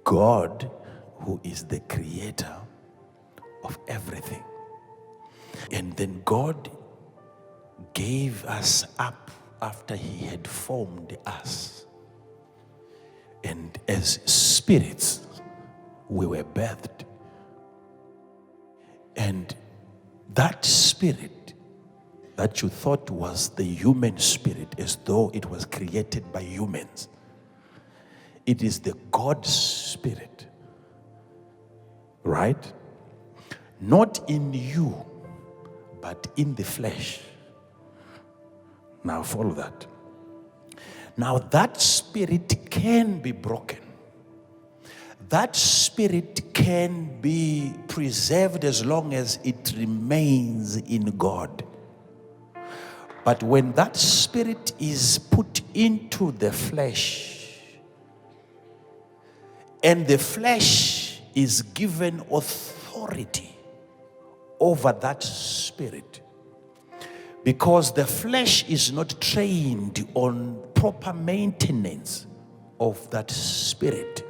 God who is the creator of everything. And then God gave us up after he had formed us. And as spirits, we were birthed. And that spirit that you thought was the human spirit, as though it was created by humans, it is the God spirit, right? Not in you, but in the flesh. Now follow that. Now that spirit can be broken. That spirit can be preserved as long as it remains in God. But when that spirit is put into the flesh, and the flesh is given authority over that spirit, because the flesh is not trained on proper maintenance of that spirit,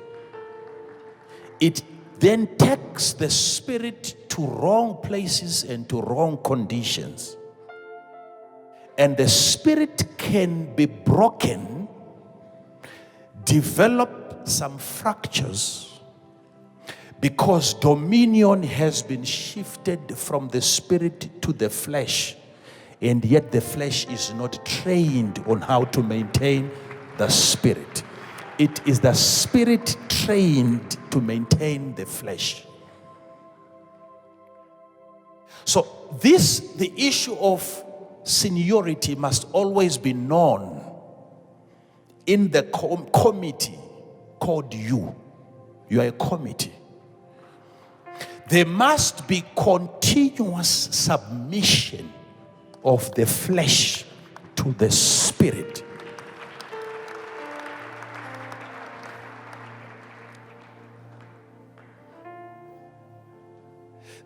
it then takes the spirit to wrong places and to wrong conditions. And the spirit can be broken, develop some fractures, because dominion has been shifted from the spirit to the flesh, and yet the flesh is not trained on how to maintain the spirit. It is the spirit trained to maintain the flesh. So the issue of seniority must always be known in the committee called you. You are a committee. There must be continuous submission of the flesh to the spirit.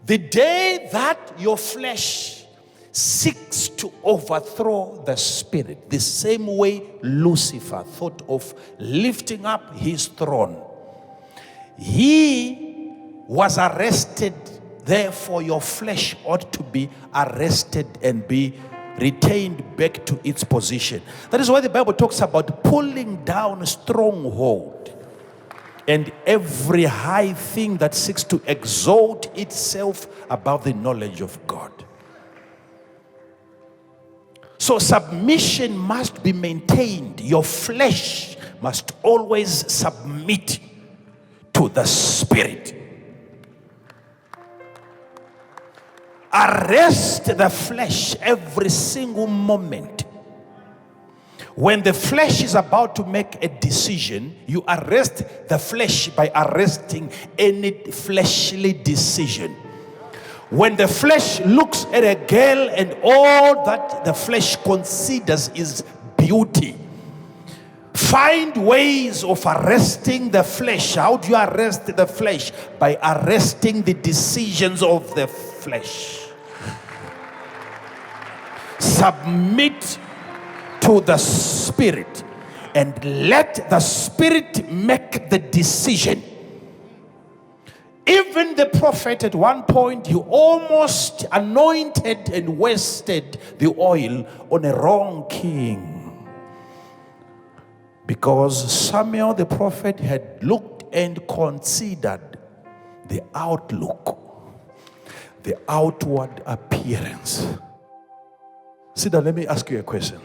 The day that your flesh seeks to overthrow the spirit, the same way Lucifer thought of lifting up his throne, he was arrested. Therefore, your flesh ought to be arrested and be retained back to its position. That is why the Bible talks about pulling down a stronghold and every high thing that seeks to exalt itself above the knowledge of God. So submission must be maintained. Your flesh must always submit to the spirit. Arrest the flesh every single moment. When the flesh is about to make a decision, you arrest the flesh by arresting any fleshly decision. When the flesh looks at a girl and all that the flesh considers is beauty, find ways of arresting the flesh. How do you arrest the flesh? By arresting the decisions of the flesh. Submit to the spirit and let the spirit make the decision. Even the prophet, at one point, he almost anointed and wasted the oil on a wrong king, because Samuel the prophet had looked and considered the outlook, the outward appearance. Sida, let me ask you a question.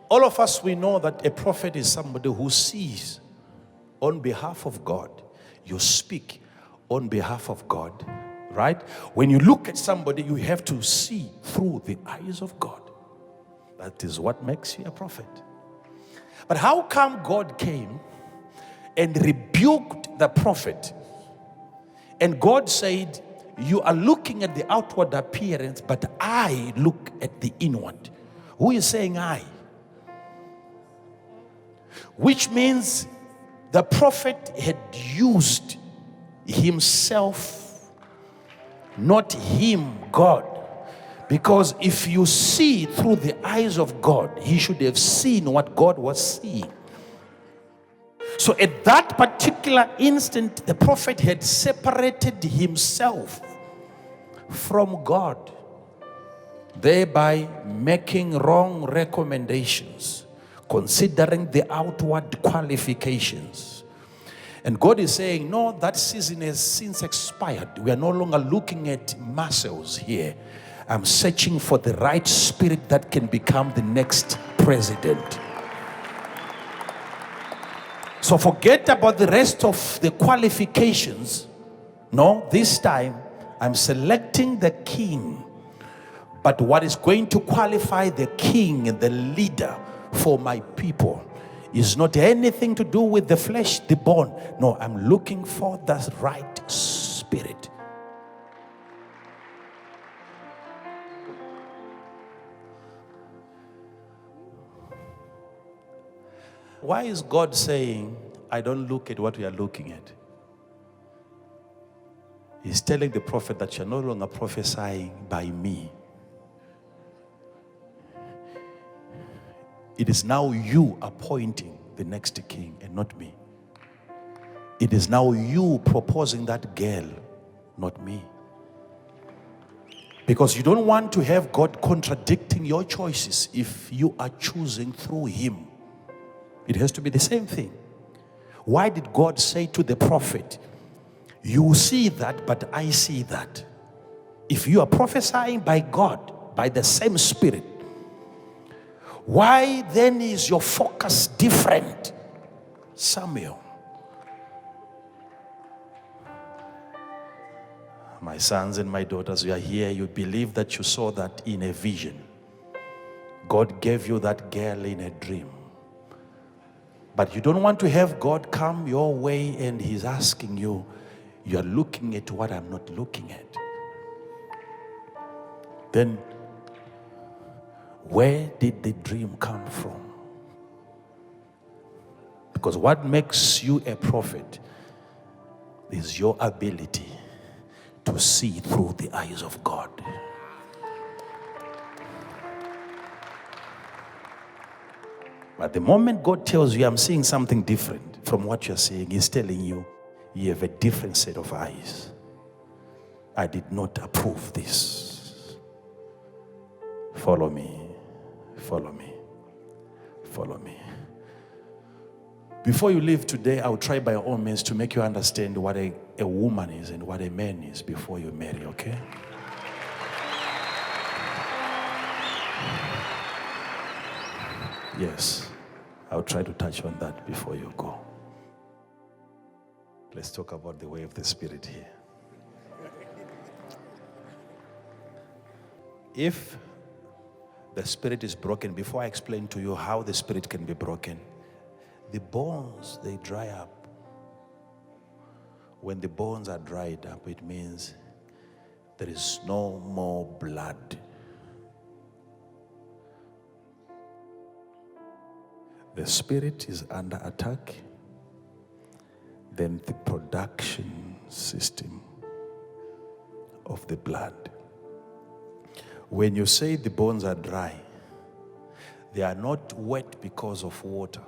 All of us, we know that a prophet is somebody who sees on behalf of God. You speak on behalf of God, right? When you look at somebody, you have to see through the eyes of God. That is what makes you a prophet. But how come God came and rebuked the prophet? And God said, you are looking at the outward appearance, but I look at the inward. Who is saying I? Which means the prophet had used himself, not him, God. Because if you see through the eyes of God, he should have seen what God was seeing. So at that particular instant, the prophet had separated himself from God, thereby making wrong recommendations, considering the outward qualifications. And God is saying, no, that season has since expired. We are no longer looking at muscles here. I'm searching for the right spirit that can become the next president. So forget about the rest of the qualifications. No, this time I'm selecting the king. But what is going to qualify the king and the leader for my people is not anything to do with the flesh, the bone. No, I'm looking for the right spirit. Why is God saying, I don't look at what we are looking at? He's telling the prophet that you're no longer prophesying by me. It is now you appointing the next king and not me. It is now you proposing that girl, not me. Because you don't want to have God contradicting your choices if you are choosing through him. It has to be the same thing. Why did God say to the prophet, you see that, but I see that? If you are prophesying by God, by the same spirit, why then is your focus different? Samuel. My sons and my daughters, you are here, you believe that you saw that in a vision. God gave you that girl in a dream. But you don't want to have God come your way and he's asking you, you are looking at what I'm not looking at. Then, where did the dream come from? Because what makes you a prophet is your ability to see through the eyes of God. But the moment God tells you, I'm seeing something different from what you're seeing, he's telling you, you have a different set of eyes. I did not approve this. Follow me, follow me, follow me. Before you leave today, I'll try by all means to make you understand what a woman is and what a man is before you marry, okay? Yes, I'll try to touch on that before you go. Let's talk about the way of the Spirit here. If the Spirit is broken, before I explain to you how the Spirit can be broken, the bones, they dry up. When the bones are dried up, it means there is no more blood. The spirit is under attack. Then the production system of the blood. When you say the bones are dry, they are not wet because of water.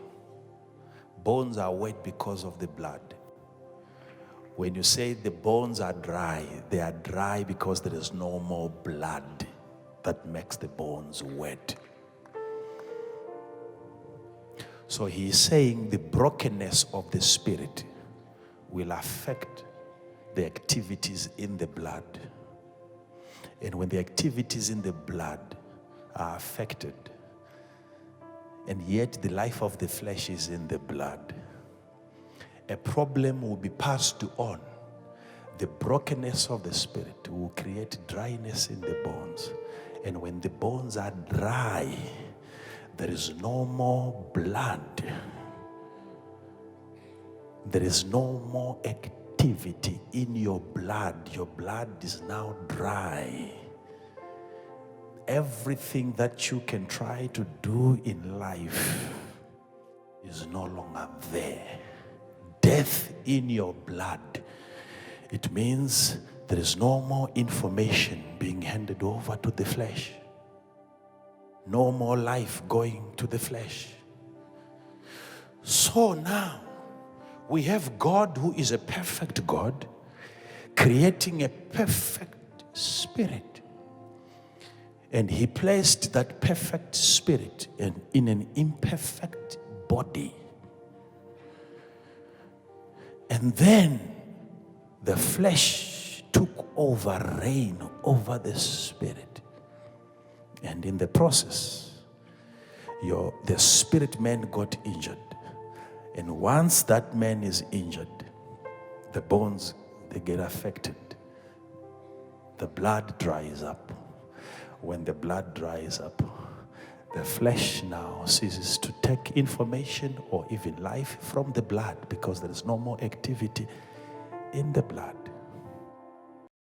Bones are wet because of the blood. When you say the bones are dry, they are dry because there is no more blood that makes the bones wet. So he is saying the brokenness of the spirit will affect the activities in the blood. And when the activities in the blood are affected, and yet the life of the flesh is in the blood, a problem will be passed on. The brokenness of the spirit will create dryness in the bones. And when the bones are dry, there is no more blood. There is no more activity in your blood. Your blood is now dry. Everything that you can try to do in life is no longer there. Death in your blood. It means there is no more information being handed over to the flesh. No more life going to the flesh. So now, We have God who is a perfect God, creating a perfect spirit. And he placed that perfect spirit in an imperfect body. And then the flesh took over, reign over the spirit. And in the process, the spirit man got injured. And once that man is injured, the bones, they get affected. The blood dries up. When the blood dries up, the flesh now ceases to take information or even life from the blood, because there is no more activity in the blood.